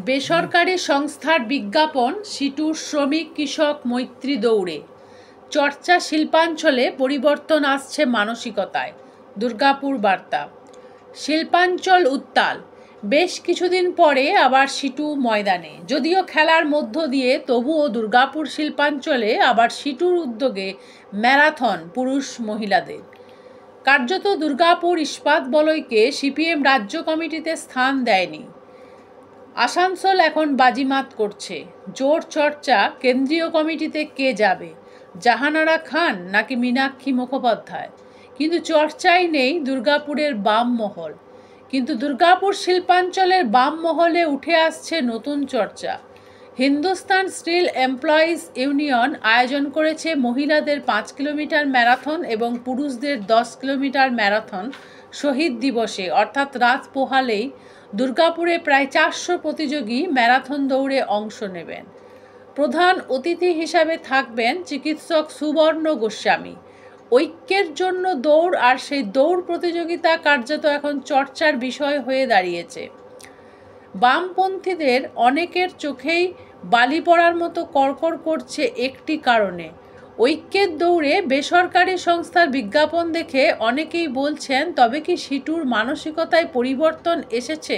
বেসরকারি সংস্থার বিজ্ঞাপন সিটুর শ্রমিক কৃষক মৈত্রী দৌড়ে। চর্চা শিল্পাঞ্চলে পরিবর্তন আসছে মানসিকতায়। দুর্গাপুর বার্তা। শিল্পাঞ্চল উত্তাল, বেশ কিছুদিন পরে আবার সিটু ময়দানে। যদিও খেলার মধ্য দিয়ে, তবুও দুর্গাপুর শিল্পাঞ্চলে আবার সিটুর উদ্যোগে ম্যারাথন পুরুষ মহিলাদের। কার্যত দুর্গাপুর ইস্পাত বলয়কে সিপিএম রাজ্য কমিটিতে স্থান দেয়নি। আসানসোল এখন বাজিমাত করছে। জোর চর্চা কেন্দ্রীয় কমিটিতে কে যাবে, জাহানারা খান নাকি মীনাক্ষী মুখোপাধ্যায়। কিন্তু চর্চাই নেই দুর্গাপুরের বাম মহল। কিন্তু দুর্গাপুর শিল্পাঞ্চলের বাম মহলে উঠে আসছে নতুন চর্চা। হিন্দুস্তান স্টিল এমপ্লয়িজ ইউনিয়ন আয়োজন করেছে মহিলাদের 5 কিলোমিটার ম্যারাথন এবং পুরুষদের 10 কিলোমিটার ম্যারাথন শহীদ দিবসে, অর্থাৎ রাত পোহালেই দুর্গাপুরে প্রায় 400 প্রতিযোগী ম্যারাথন দৌড়ে অংশ নেবেন। প্রধান অতিথি হিসাবে থাকবেন চিকিৎসক সুবর্ণ গোস্বামী। ঐক্যের জন্য দৌড়, আর সেই দৌড় প্রতিযোগিতা কার্যত এখন চর্চার বিষয় হয়ে দাঁড়িয়েছে। বামপন্থীদের অনেকের চোখেই বালি পড়ার মতো কড়কড় করছে একটি কারণে। ঐক্যের দৌড়ে বেসরকারি সংস্থার বিজ্ঞাপন দেখে অনেকেই বলছেন, তবে কি সিটুর মানসিকতায় পরিবর্তন এসেছে?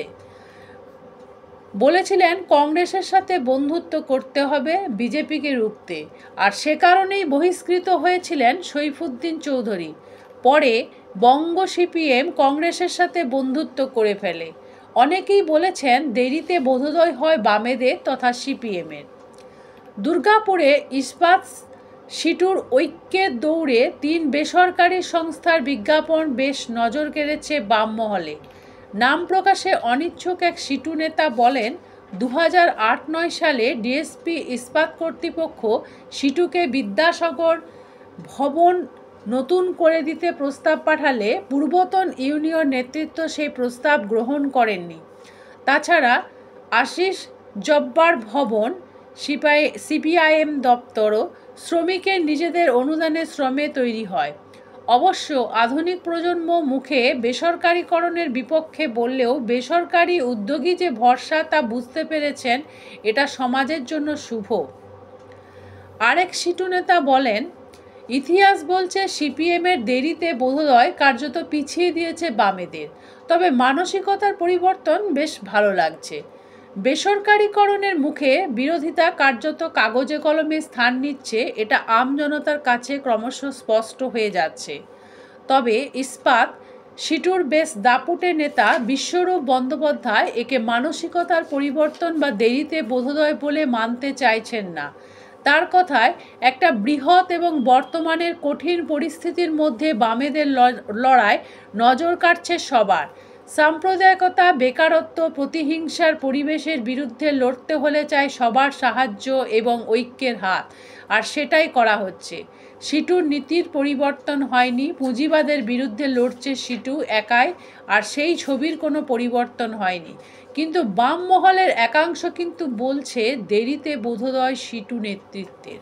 বলেছিলেন কংগ্রেসের সাথে বন্ধুত্ব করতে হবে বিজেপিকে রুখতে, আর সে কারণেই বহিষ্কৃত হয়েছিলেন সৈফুদ্দিন চৌধুরী। পরে বঙ্গ সিপিএম কংগ্রেসের সাথে বন্ধুত্ব করে ফেলে। অনেকেই বলেছেন দেরিতে বোধোদয় হয় বামেদের তথা সিপিএমের। দুর্গাপুরে ইস্পাত সিটুর ঐক্যের দৌড়ে 3 বেসরকারি সংস্থার বিজ্ঞাপন বেশ নজর কেড়েছে বাম মহলে। নাম প্রকাশে অনিচ্ছুক এক সিটু নেতা বলেন, 2008-9 সালে ডিএসপি ইস্পাত কর্তৃপক্ষ সিটুকে বিদ্যাসাগর ভবন নতুন করে দিতে প্রস্তাব পাঠালে পূর্বতন ইউনিয়ন নেতৃত্ব সেই প্রস্তাব গ্রহণ করেননি। তাছাড়া আশিস জব্বার ভবন, সিপিআইএম দপ্তরও শ্রমিকের নিজেদের অনুদানে শ্রমে তৈরি হয়। অবশ্য আধুনিক প্রজন্ম মুখে বেসরকারীকরণের বিপক্ষে বললেও বেসরকারি উদ্যোগী যে ভরসা তা বুঝতে পেরেছেন এটা সমাজের জন্য শুভ। আরেক সিটু নেতা বলেন, ইতিহাস বলছে সিপিএমের দেরিতে বোধোদয় কার্যত পিছিয়ে দিয়েছে বামেদের, তবে মানসিকতার পরিবর্তন বেশ ভালো লাগছে। বেসরকারীকরণের মুখে বিরোধিতা কার্যত কাগজে কলমে স্থান নিচ্ছে, এটা আমজনতার কাছে ক্রমশ স্পষ্ট হয়ে যাচ্ছে। তবে ইস্পাত সিটুর বেশ দাপুটে নেতা বিশ্বরূপ বন্দ্যোপাধ্যায় একে মানসিকতার পরিবর্তন বা দেরিতে বোধোদয় বলে মানতে চাইছেন না। তার কথায়, একটা বৃহৎ এবং বর্তমানের কঠিন পরিস্থিতির মধ্যে বামেদের লড়াই নজর কাটছে সবার। সাম্প্রদায়িকতা, বেকারত্ব, প্রতিহিংসার পরিবেশের বিরুদ্ধে লড়তে হলে চাই সবার সাহায্য এবং ঐক্যের হাত, আর সেটাই করা হচ্ছে। সিটুর নীতির পরিবর্তন হয়নি, পুঁজিবাদের বিরুদ্ধে লড়ছে সিটু একাই, আর সেই ছবির কোনো পরিবর্তন হয়নি। কিন্তু বাম মহলের একাংশ কিন্তু বলছে দেরিতে বোধোদয় সিটু নেতৃত্বের।